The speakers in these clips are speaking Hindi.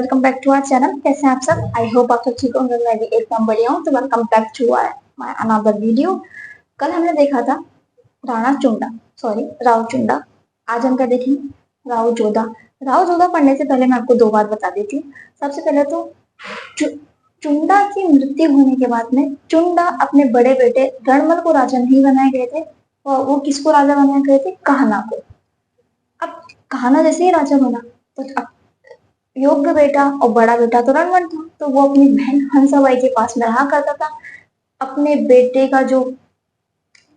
Welcome back to our channel. कैसे हैं आप सब? आई होप आप सब ठीक होंगे। मैं भी एकदम बढ़िया हूँ। तो welcome back to my another video. कल हमने देखा था राव चुंडा। आज हम क्या देखेंगे? राव जोधा। राव जोधा पढ़ने से पहले मैं आपको दो बात बता देती हूँ। सबसे पहले तो चुंडा की मृत्यु होने के बाद में चुंडा अपने बड़े बेटे रणमल को राजा नहीं बनाए गए थे, और वो किसको राजा बनाए गए थे? कहना को। अब कहना जैसे ही राजा बना तो योग्य बेटा और बड़ा बेटा तो रणवन था, तो वो अपनी बहन हंसाबाई के पास में रहा करता था। अपने बेटे का जो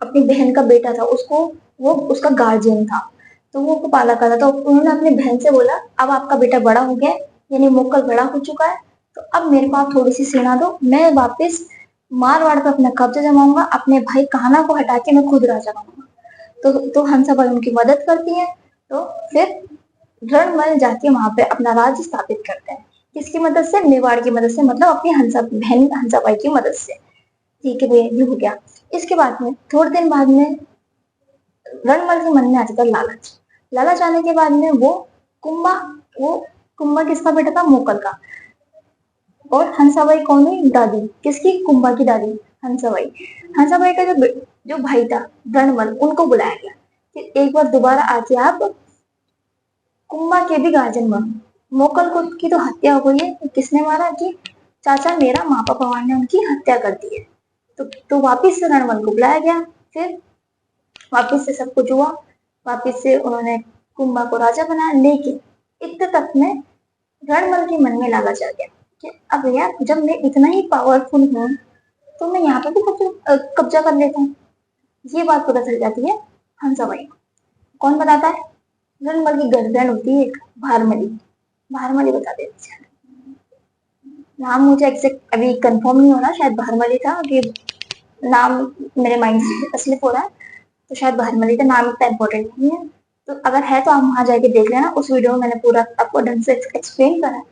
अपनी बहन का बेटा था उसको वो उसका गार्जियन था, तो वो उसको पाला करता था। उन्होंने अपनी बहन से बोला, अब आपका बेटा बड़ा हो गया, यानी मोकल बड़ा हो चुका है, तो अब मेरे को आप थोड़ी सी सेना दो, मैं वापस मारवाड़ पर अपना कब्जा जमाऊंगा, अपने भाई कान्हा को हटा के मैं खुद राजा बनूंगा। तो हंसाबाई उनकी मदद करती है। तो फिर रणमल जाके वहां पे अपना राज्य स्थापित करते हैं। किसकी मदद से? मेवाड़ की मदद से, मतलब अपनी बहन हंसाबाई की मदद से। ठीक है भैया, ये हो गया। इसके बाद में थोड़े दिन बाद में रणमल के मन में आ जाता है लालच। लालच आने के बाद में कुंभा वो कुंभा किसका बेटा था? मोकल का। और हंसाबाई कौन हुई? दादी। किसकी? कुंभा की दादी हंसाबाई। हंसाबाई का जो भाई था रणमल, उनको बुलाया गया कि एक बार दोबारा आके आप कुंभा के भी गार्जियन बनो। मोकल को की तो हत्या हो गई है, तो किसने मारा? कि चाचा मेरा मापा पवार ने उनकी हत्या कर दी है। तो वापिस से रणमल को बुलाया गया। फिर वापिस से सब कुछ हुआ। वापिस से उन्होंने कुंभा को राजा बनाया। लेकिन इतने तक में रणमल के मन में लालच आ गया कि अब यार, जब मैं इतना ही पावरफुल हूँ तो मैं यहाँ पे भी कब्जा कर लेता हूँ। ये बात पता चल जाती है हंसाबाई को। कौन बताता है? रणमल की गर्लफ्रेंड होती है एक, भारमली। भारमली बता देती है। नाम मुझे एग्जैक्ट अभी कंफर्म नहीं हो रहा, शायद भारमली था, कि नाम मेरे माइंड से स्लिप हो रहा है, तो शायद भारमली का नाम इतना इम्पोर्टेंट नहीं है। तो अगर है तो आप वहां जाके देख लेना, उस वीडियो में मैंने पूरा आपको ढंग से एक्सप्लेन करा है।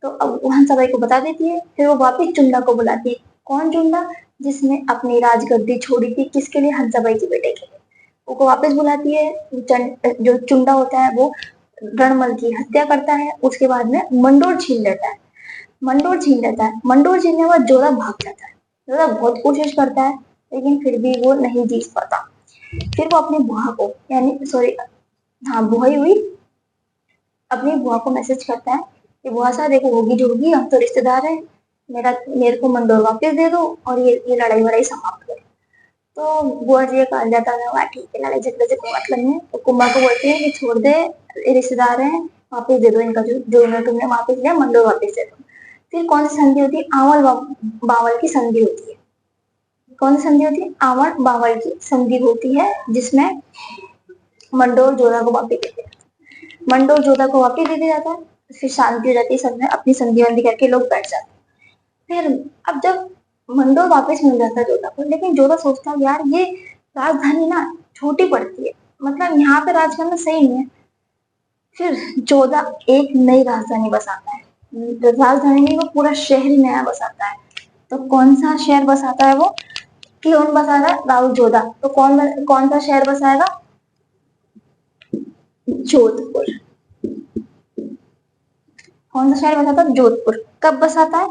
तो अब हंसाबाई को बता देती है। फिर वो वापिस चुंडा को बुलाती है। कौन चुंडा? जिसने अपनी राजगद्दी छोड़ी थी, किसके लिए? हंसाबाई के बेटे के लिए। वो वापस बुलाती है। जो चुंडा होता है वो रणमल की हत्या करता है। उसके बाद में मंडोर छीन लेता है। मंडोर छीनने के बाद जोधा भाग जाता है। जोधा बहुत कोशिश करता है, लेकिन फिर भी वो नहीं जीत पाता। फिर वो अपनी बुआ को, यानी सॉरी, हाँ बुआ ही हुई, अपनी बुआ को मैसेज करता है कि बुआ साहब देखो, होगी जो होगी, हम तो रिश्तेदार हैं, मेरे को मंडोर वापस दे दो और ये लड़ाई वड़ाई समाप्त करो। तो बुआ जी का जाता है, वहाँ ठीक है, लड़ाई झगड़े से कोई मतलब नहीं। तो कुंभा को बोलते हैं कि छोड़ दे, रिश्तेदार हैं, वापस दे दो इनका जो तुमने वापस लिया, मंडोर वापस दे दो। फिर कौन सी संधि होती है? आंवल बावल की संधि होती है। कौन सी संधि होती है? आंवल बावल की संधि होती है, जिसमें मंडोर जोधा को वापस दे दिया। मंडोर जोधा को वापस दे दिया जाता है। फिर शांति हो जाती है, सब में अपनी संधि वंधि करके लोग बैठ जाते हैं। फिर अब जब मंडोर वापस मिल जाता है जोधा को, लेकिन जोधा सोचता है यार, ये राजधानी ना छोटी पड़ती है, मतलब यहाँ पे राज करना सही नहीं है। फिर जोधा एक नई राजधानी बसाता है। राजधानी नहीं, वो पूरा शहर ही नया बसाता है। तो कौन सा शहर बसाता है वो? कौन बसा रहा है? राव जोधा। तो कौन सा शहर बसाएगा? जोधपुर। कौन सा शहर बसाता है? जोधपुर। कब बसाता है?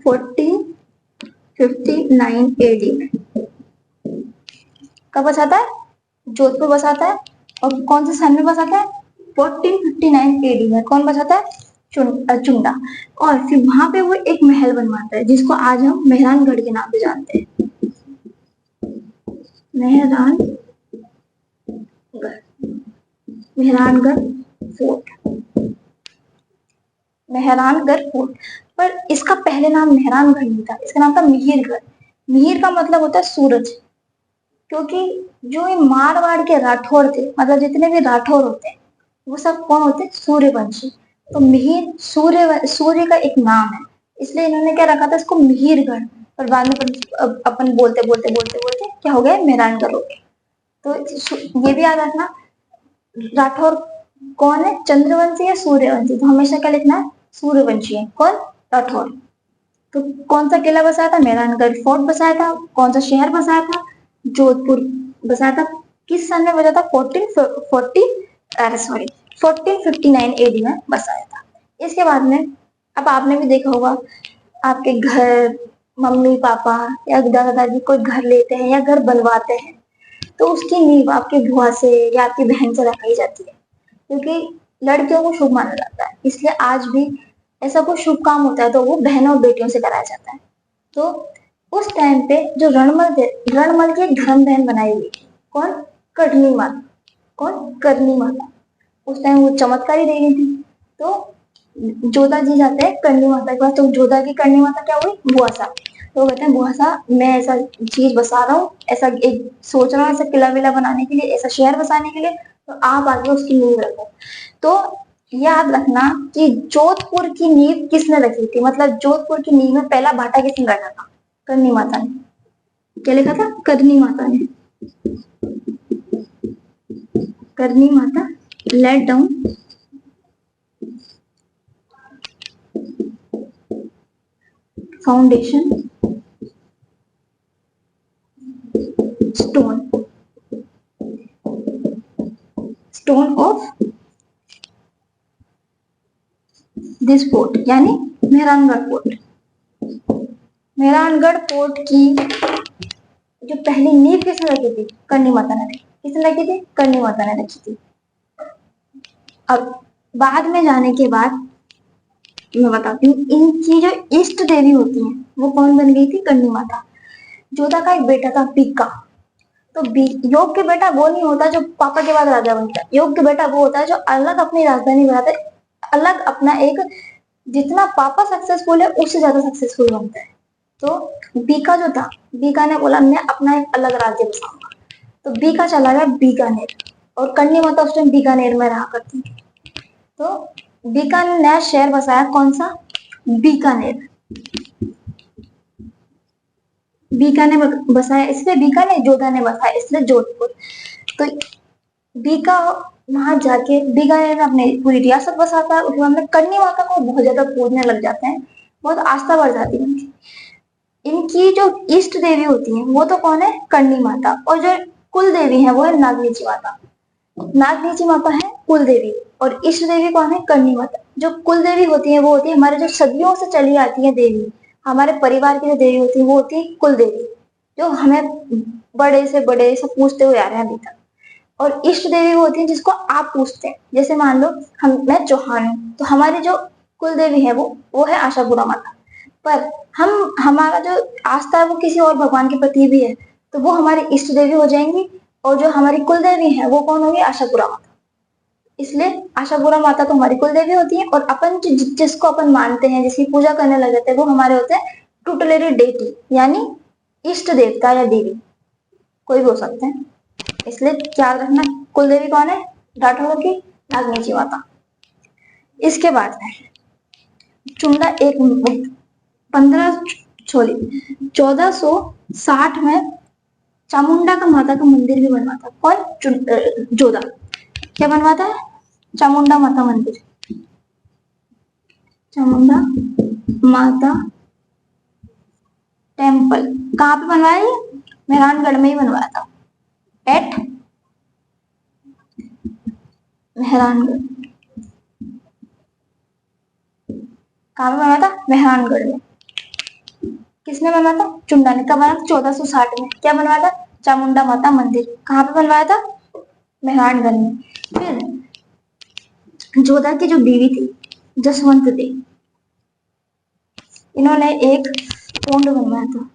1459 AD में। कब बसाता है? जोधपुर बसाता है। और कौन से सन में बसाता है? 1459 AD में। कौन बसाता है? चुंडा। और फिर वहां पे वो एक महल बनवाता है, जिसको आज हम मेहरानगढ़ के नाम से जानते हैं। मेहरानगढ़ फोर्ट। मेहरानगढ़ फोर्ट। पर इसका पहले नाम मेहरानगढ़ नहीं था, इसका नाम था मिहिरगढ़। मिहिर का मतलब होता है सूरज। क्योंकि जो ये मारवाड़ के राठौर थे, मतलब जितने भी राठौर होते हैं, वो सब कौन होते हैं? सूर्यवंशी। तो मिहिर सूर्य का एक नाम है, इसलिए इन्होंने क्या रखा था? इसको मिहिरगढ़। और बाद में अपन बोलते बोलते बोलते बोलते क्या हो गया? मेहरानगढ़ हो गया। तो ये भी याद रखना, राठौर कौन है? चंद्रवंशी या सूर्यवंशी? तो हमेशा क्या लिखना है? सूर्यवंशी है कौन? राठौर। तो कौन सा किला बसाया था? मेहरानगढ़ फोर्ट बसाया था। कौन सा शहर बसाया था? जोधपुर बसाया था। किस सन में बसा था? 1459 AD में बसाया था। इसके बाद में अब आपने भी देखा होगा, आपके घर मम्मी पापा या दादा दादी कोई घर लेते हैं या घर बनवाते हैं, तो उसकी नींव आपकी बुआ से या आपकी बहन से रखाई जाती है, क्योंकि लड़कियों को शुभ माना जाता है। इसलिए आज भी ऐसा कोई शुभ काम होता है तो वो बहनों और बेटियों से कराया जाता है। तो उस टाइम पे जो रणमल थे, रणमल की एक धर्म बहन बनाई हुई थी, कौन? करनी माता। कौन? करनी माता। उस टाइम वो चमत्कारी देवी थी। तो जोधा जी जाते हैं करनी माता के पास, तो जोधा की करनी माता क्या हुई? बुआ साहब। तो वो कहते हैं बुआ साहब मैं ऐसा चीज बसा रहा हूँ, ऐसा एक सोच रहा हूँ, ऐसा किला विला बनाने के लिए, ऐसा शहर बसाने के लिए, तो आप आगे उसकी नींव रखो। तो याद रखना कि जोधपुर की नींव किसने रखी थी, मतलब जोधपुर की नींव में पहला भाटा किसने रखा था? करनी माता ने। क्या लिखा था? करनी माता ने। Karni Mata let down foundation stone, stone of this fort, यानी मेहरानगढ़ फोर्ट। मेहरानगढ़ फोर्ट की जो पहली नींव किसने रखी थी? करनी माता ने रखी। किसने रखी थी? करनी माता ने रखी थी। अब बाद में जाने के बाद मैं बताती हूँ, इनकी जो इष्ट देवी होती हैं वो कौन बन गई थी? करनी माता। जोधा का एक बेटा था बीका। तो योग के बेटा वो नहीं होता जो पापा के बाद राजा बनता है। योग के बेटा वो होता है जो अलग अपनी राजधानी बनाता है, अलग अपना एक, जितना पापा सक्सेसफुल है उससे ज्यादा सक्सेसफुल बनता है। तो बीका जो था, बीका ने बोला मैं अपना एक अलग राज्य बसाऊंगा। तो बीका चला गया बीकानेर, और करनी माता उस टाइम बीकानेर में रहा करती थी। तो बीका ने नया शहर बसाया, कौन सा? बीकानेर। बीका ने बसाया, इसलिए बीका ने, जोधा ने बसाया इसलिए जोधपुर। तो बीका वहां जाके बीकानेर में अपनी पूरी रियासत बसाता है। उसके बाद में करनी माता को बहुत ज्यादा पूजने लग जाते हैं, बहुत आस्था बढ़ जाती है उनकी। इनकी जो इष्ट देवी होती है वो तो कौन है? करनी माता। और जो कुल देवी है वो है नागनीची माता। नागनीची माता है कुल देवी, और इष्ट देवी कौन है? करनी माता। जो कुल देवी होती है वो होती है हमारे जो सदियों से चली आती है देवी, हमारे परिवार की जो देवी होती है वो होती है कुल देवी, जो हमें बड़े से बड़े सब पूछते हुए आ रहे हैं अभी तक। और इष्ट देवी वो होती है जिसको आप पूछते हैं। जैसे मान लो मैं चौहान हूँ, तो हमारी जो कुल देवी है वो है आशापुरा माता। पर हमारा जो आस्था है वो किसी और भगवान के प्रति भी है, तो वो हमारी इष्ट देवी हो जाएंगी। और जो हमारी कुल देवी है वो कौन होगी? आशापुरा माता। इसलिए आशापुरा माता तो हमारी कुल देवी होती है, और अपन जिसको अपन मानते हैं, जिसकी पूजा करने लग जाते हैं, वो हमारे होते हैं टुटलेरी डेटी, यानी इष्ट देवता या देवी, कोई भी हो सकते हैं। इसलिए याद रखना कुल देवी कौन है? राठौरों की नागनीची माता। इसके बाद चुंडा एक 1460 में चामुंडा का माता का मंदिर भी बनवा था। कौन? जोधा। क्या बनवाता है? चामुंडा माता मंदिर। चामुंडा माता टेम्पल कहाँ पे बनवाया? मेहरानगढ़ में ही बनवाया था, एट मेहरानगढ़। कहाँ पे बनवाया था? मेहरानगढ़ में। किसने बनवाया था? चुंडा ने। कब बनाया था? 1460 में। क्या बनवाया था? चामुंडा माता मंदिर। कहाँ पे बनवाया था? मेहरानगढ़ में। फिर जोधा की जो बीवी थी जसवंत देवी, इन्होंने एक पोंड बनवाया था,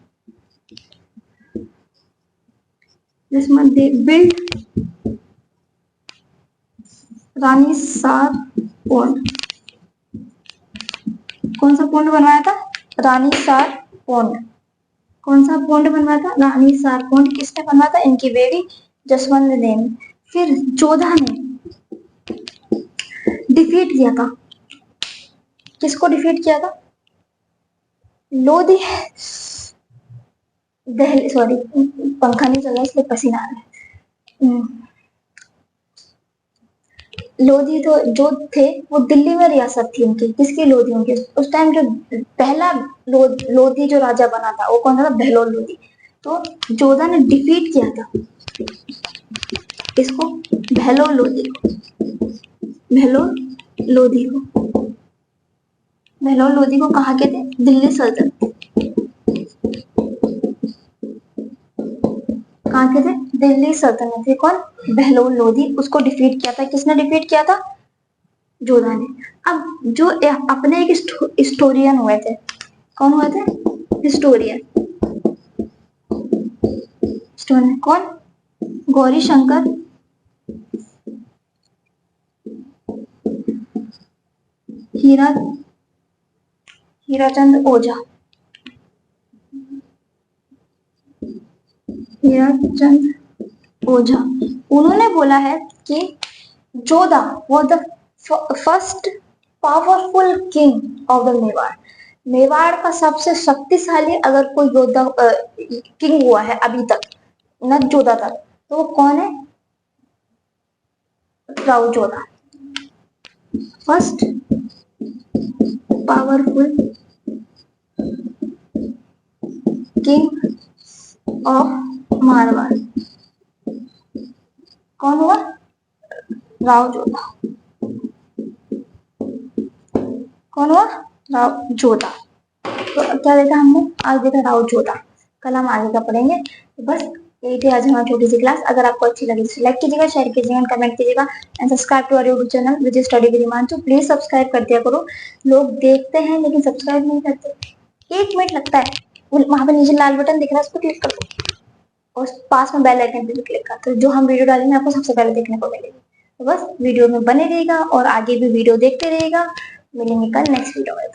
जिसमें दे बिल्ड रानी सार पोंड। कौन सा पोंड बनवाया था? रानी सार पोंड। कौन सा पोंड बनवाया था? रानी सार पोंड। किसने बनवाया था? इनकी बेबी जसवंत देवी। फिर जोधा ने डिफीट किया था, किसको डिफीट किया था? लोधी, दहली, सॉरी पंखा नहीं चल रहा इसलिए पसीना आ रहा है। लोधी तो जो थे वो दिल्ली में रियासत थी उनकी। किसकी? लोधियों की। उस टाइम जो पहला लोधी जो राजा बना था वो कौन था? बहलोल लोधी। तो जोधा ने डिफीट किया था इसको, बहलोल लोधी को, बहलोल लोधी को। बहलोल लोधी को कहा कहते, दिल्ली सल्तनत, कहा कहते, दिल्ली सल्तनत। ये कौन, बहलोल लोधी, उसको डिफीट किया था। किसने डिफीट किया था, जोधा ने। अब जो अपने एक हिस्टोरियन हुए थे, कौन हुए थे, हिस्टोरियन, हिस्टोरियन कौन, गौरी शंकर हीराचंद ओझा, हीराचंद ओझा, उन्होंने बोला है कि Jodha was the first powerful king of the Mewar. Mewar का सबसे शक्तिशाली अगर कोई योद्धा किंग हुआ है अभी तक, न जोधा तक, तो वो कौन है, Rao Jodha. First powerful king of Marwar कौन हुआ, राव जोधा। कौन हुआ, राव जोधा। तो क्या देखा हमने, आज देखा राव जोधा, कल हम आगे का पढ़ेंगे। तो बस यही थी आज हमारी छोटी सी क्लास। अगर आपको अच्छी लगी तो लाइक कीजिएगा, शेयर कीजिएगा एंड कमेंट कीजिएगा and subscribe to our YouTube channel which is study with Himanshu. Please subscribe कर दिया करो, लोग देखते हैं लेकिन सब्सक्राइब नहीं करते। 1 मिनट लगता है, वहां पे नीचे लाल बटन दिख रहा है, उस पर क्लिक कर दो और पास में बेल आइकन पे भी क्लिक कर, तो जो हम वीडियो डालेंगे आपको सबसे पहले देखने को मिलेगी। तो बस वीडियो में बने रहिएगा और आगे भी वीडियो देखते रहिएगा। मिलेंगे कल नेक्स्ट वीडियो में।